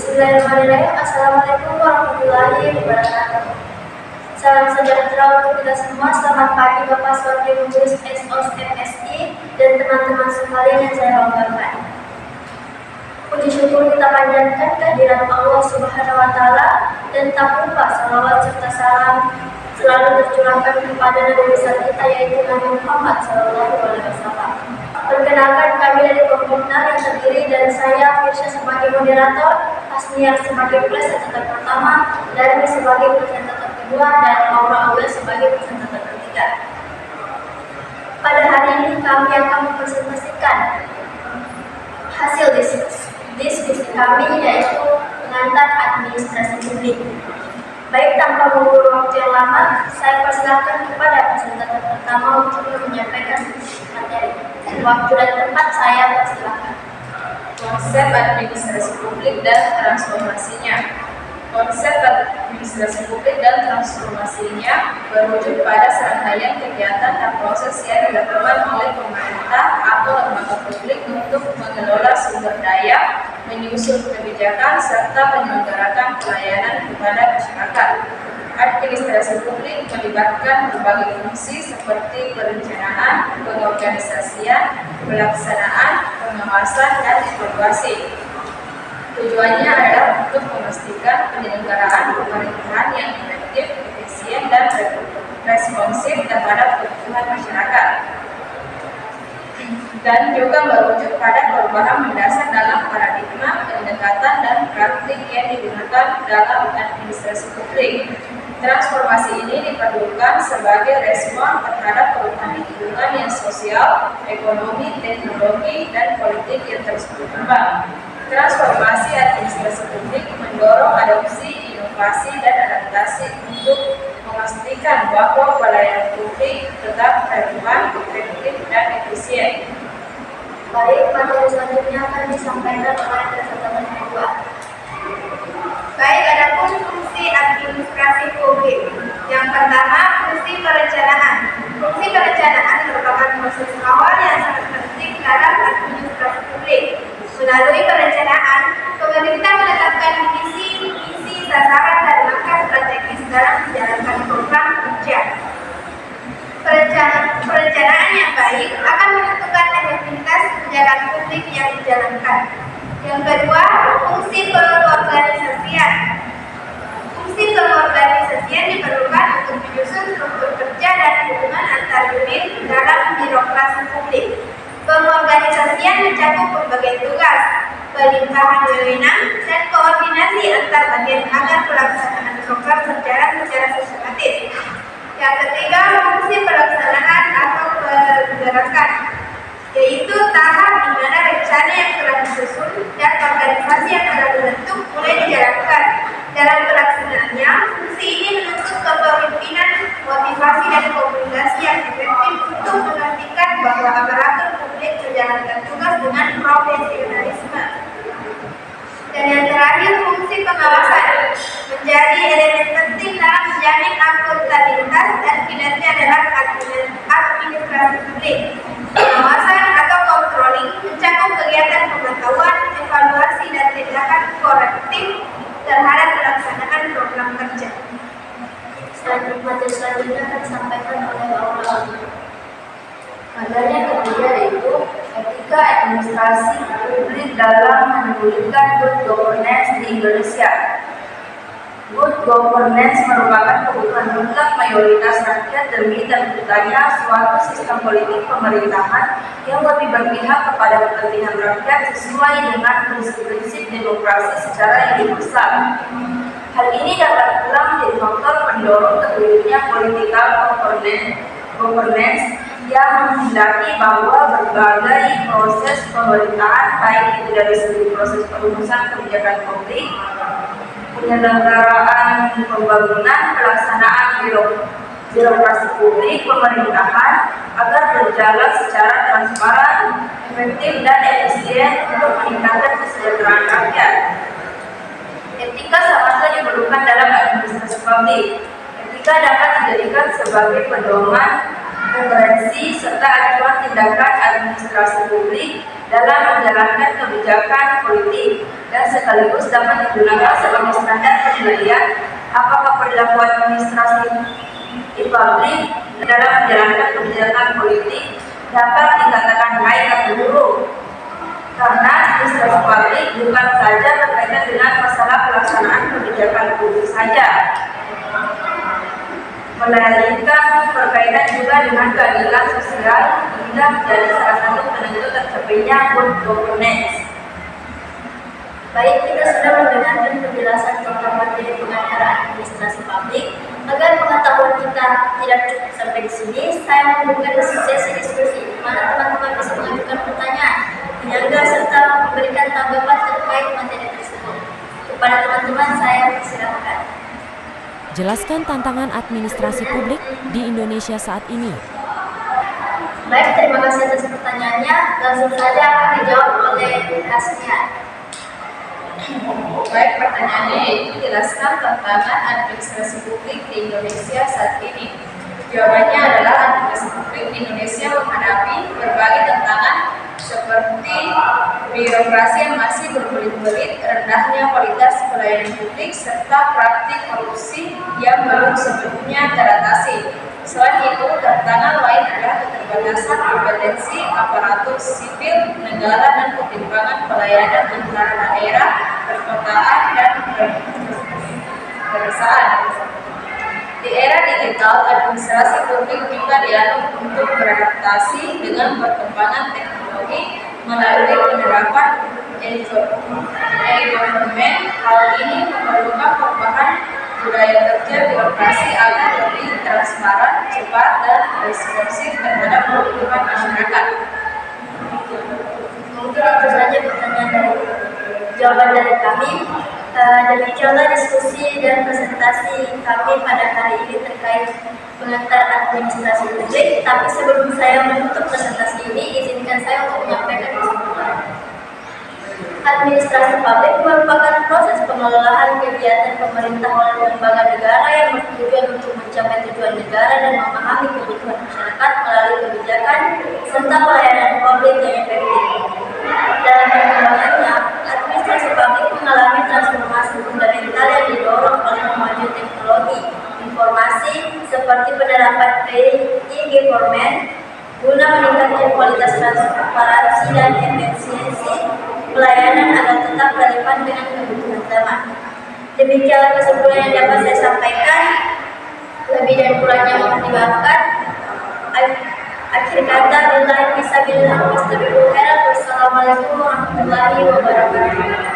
Bismillahirrahmanirrahim. Assalamualaikum warahmatullahi wabarakatuh. Salam sejahtera untuk kita semua. Selamat pagi Bapak Sebagai Pengurus SOS-MSI dan teman-teman sekalian yang saya banggakan. Puji syukur kita panjatkan kehadirat Allah Subhanahu wa Ta'ala dan tak lupa salawat serta salam selalu tercurahkan kepada Nabi besar kita yaitu Nabi Muhammad SAW. Perkenalkan, kami dari Komputer yang terdiri dari saya, Firsya sebagai moderator, Hasnia sebagai presenter pertama, Darmi sebagai presenter kedua, dan Maura Aulia sebagai presenter ketiga. Pada hari ini kami akan mempresentasikan hasil diskusi kami yaitu pengantar administrasi publik. Baik, tanpa mengulur waktu yang lama, saya persilakan kepada presenter pertama untuk menyampaikan materi. Waktu dan tempat saya persilakan. Konsep administrasi publik dan transformasinya. Konsep administrasi publik dan transformasinya berwujud pada serangkaian kegiatan dan proses yang dilakukan oleh pemerintah atau lembaga publik untuk mengelola sumber daya, menyusun kebijakan, serta menyelenggarakan pelayanan kepada masyarakat. Administrasi publik melibatkan berbagai fungsi seperti perencanaan, pengorganisasian, pelaksanaan, pengawasan, dan evaluasi. Tujuannya adalah untuk memastikan penyelenggaraan pemerintahan yang efektif, efisien, dan responsif terhadap kebutuhan masyarakat. Dan juga berwujud pada perubahan mendasar dalam paradigma, pendekatan, dan praktik yang digunakan dalam administrasi publik. Transformasi ini diperlukan sebagai respon terhadap perubahan lingkungan yang sosial, ekonomi, teknologi, dan politik yang terus berkembang. Transformasi administrasi publik mendorong adopsi, inovasi, dan adaptasi untuk memastikan bahwa pelayanan publik tetap relevan, efektif, dan efisien. Baik, materi selanjutnya akan disampaikan oleh presenter kedua. Baik, adapun fungsi administrasi publik. Yang pertama, fungsi perencanaan. Fungsi perencanaan merupakan proses awal yang sangat penting dalam administrasi publik. Melalui perencanaan, pemerintah menetapkan visi, misi, sasaran, dan langkah strategis dalam menjalankan program kerja. Perencanaan yang baik akan menentukan efektivitas kebijakan publik yang dijalankan. Yang kedua, fungsi pengorganisasian. Fungsi pengorganisasian diperlukan untuk menyusun struktur kerja dan hubungan antar unit dalam birokrasi publik. Pengorganisasian mencakup berbagai tugas, pelimpahan wewenang, dan koordinasi antar bagian agar pelaksanaan program berjalan secara sistematis. Yang ketiga, fungsi pelaksanaan atau pergerakan, yaitu tahap di mana rencana yang telah disusun dan organisasi yang telah dibentuk mulai dijalankan. Dalam pelaksanaannya, fungsi ini menuntut kepemimpinan, motivasi, dan komunikasi yang efektif untuk memastikan bahwa aparatur publik menjalankan tugas dengan profesionalisme. Dan yang terakhir, fungsi pengawasan menjadi elemen penting dalam menjamin akuntabilitas dan kinerja dalam administrasi publik. Pengawasan atau controlling mencakup kegiatan pemantauan, evaluasi, dan tindakan korektif terhadap pelaksanaan program kerja. Materi selanjutnya akan disampaikan oleh Maura Aulia. Materi yang ketiga yaitu etika administrasi publik dalam mewujudkan good governance di Indonesia. Good governance merupakan kebutuhan mutlak mayoritas rakyat demi terwujudnya suatu sistem politik pemerintahan yang lebih berpihak kepada kepentingan rakyat sesuai dengan prinsip-prinsip demokrasi secara universal. Hal ini dapat pula menjadi faktor pendorong terwujudnya political governance yang menghendaki bahwa berbagai proses pemerintahan, baik itu dari segi proses perumusan kebijakan publik, penyelenggaraan pembangunan, pelaksanaan birokrasi publik pemerintahan agar berjalan secara transparan, efektif, dan efisien untuk meningkatkan kesejahteraan rakyat. Etika sangatlah diperlukan dalam administrasi publik. Etika dapat dijadikan sebagai pedoman, referensi, serta acuan tindakan administrasi publik dalam menjalankan kebijakan politik dan sekaligus dapat digunakan sebagai standar penilaian apakah perilaku administrasi publik dalam menjalankan kebijakan politik dapat dikatakan baik atau buruk. Karena administrasi publik bukan saja berkaitan dengan masalah pelaksanaan kebijakan publik saja, melainkan berkaitan juga dengan keadilan sosial hingga menjadi salah satu penentu tercapainya good governance. Baik, kita sudah mendengarkan penjelasan tentang materi pengacara administrasi publik. Agar pengetahuan kita tidak cukup sampai di sini, saya membuka sesi diskusi di mana teman-teman bisa mengajukan pertanyaan, menyanggah serta memberikan tanggapan terkait materi tersebut. Kepada teman-teman saya persilakan. Jelaskan tantangan administrasi publik di Indonesia saat ini. Baik, terima kasih atas pertanyaannya. Langsung saja akan dijawab oleh Hasnian. Baik, pertanyaannya yaitu jelaskan tantangan administrasi publik di Indonesia saat ini. Jawabannya adalah administrasi publik di Indonesia menghadapi berbagai tantangan seperti birokrasi yang masih berbelit-belit, rendahnya kualitas pelayanan publik, serta praktik korupsi yang belum sepenuhnya teratasi. Selain itu, tantangan lain adalah keterbatasan kompetensi aparatur sipil negara dan ketimpangan pelayanan antara daerah, perkotaan, dan pedesaan. Di era digital, administrasi publik juga dianut untuk beradaptasi dengan perkembangan teknologi melalui penerapan e-government. Hal ini memerlukan perubahan budaya kerja birokrasi agar lebih transparan, cepat, dan responsif terhadap kebutuhan masyarakat. Mungkin itu saja jawaban dari kami. Demikianlah diskusi dan presentasi kami pada hari ini terkait pengantar administrasi publik. Tapi sebelum saya menutup presentasi ini, izinkan saya untuk menyampaikan kesimpulan. Administrasi publik merupakan proses pengelolaan kegiatan pemerintah oleh lembaga negara yang bertujuan untuk mencapai tujuan negara dan memahami kebutuhan masyarakat melalui kebijakan serta pelayanan publik yang efektif. Dalam perkembangannya, administrasi publik mengalami transformasi fundamental yang didorong oleh kemajuan teknologi informasi seperti penerapan e-government guna meningkatkan kualitas transparansi dan efisiensi pelayanan agar tetap relevan dengan kebutuhan zaman. Demikianlah kesimpulan yang dapat saya sampaikan. Lebih dan kurangnya mohon dimaafkan. Akhir kata, billahi fisabilillah, wassalamualaikum warahmatullahi wabarakatuh.